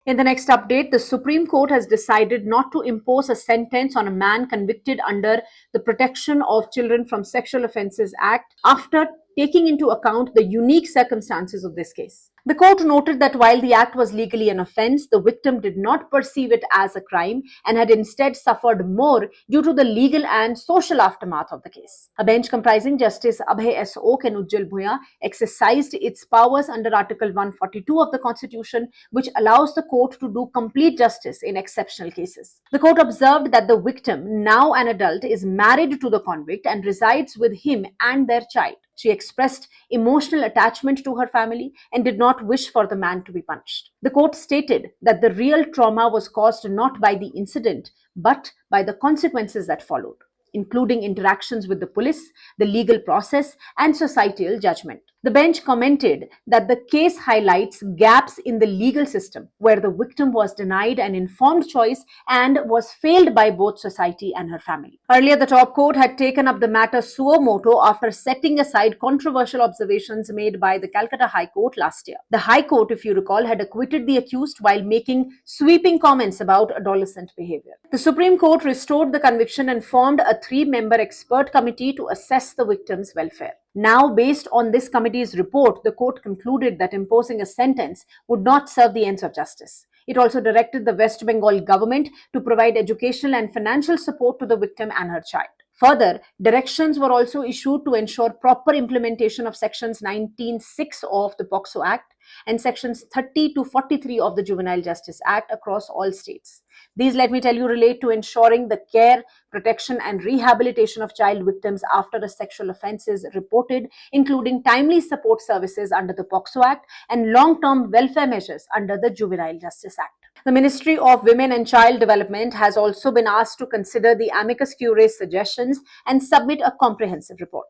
In the next update, the Supreme Court has decided not to impose a sentence on a man convicted under the Protection of Children from Sexual Offences Act after taking into account the unique circumstances of this case. The court noted that while the act was legally an offense, the victim did not perceive it as a crime and had instead suffered more due to the legal and social aftermath of the case. A bench comprising Justice Abhay S. Oak and Ujjal Bhuya exercised its powers under Article 142 of the Constitution, which allows the court to do complete justice in exceptional cases. The court observed that the victim, now an adult, is married to the convict and resides with him and their child. She expressed emotional attachment to her family and did not wish for the man to be punished. The court stated that the real trauma was caused not by the incident, but by the consequences that followed, including interactions with the police, the legal process, and societal judgment. The bench commented that the case highlights gaps in the legal system where the victim was denied an informed choice and was failed by both society and her family. Earlier, the top court had taken up the matter suo moto after setting aside controversial observations made by the Calcutta High Court last year. The High Court, if you recall, had acquitted the accused while making sweeping comments about adolescent behavior. The Supreme Court restored the conviction and formed a three-member expert committee to assess the victim's welfare. Now, based on this committee's report, the court concluded that imposing a sentence would not serve the ends of justice. It also directed the West Bengal government to provide educational and financial support to the victim and her child. Further, directions were also issued to ensure proper implementation of Sections 19(6) of the POCSO Act and Sections 30 to 43 of the Juvenile Justice Act across all states. These, let me tell you, relate to ensuring the care, protection, and rehabilitation of child victims after a sexual offense is reported, including timely support services under the POCSO Act and long-term welfare measures under the Juvenile Justice Act. The Ministry of Women and Child Development has also been asked to consider the amicus curiae suggestions and submit a comprehensive report.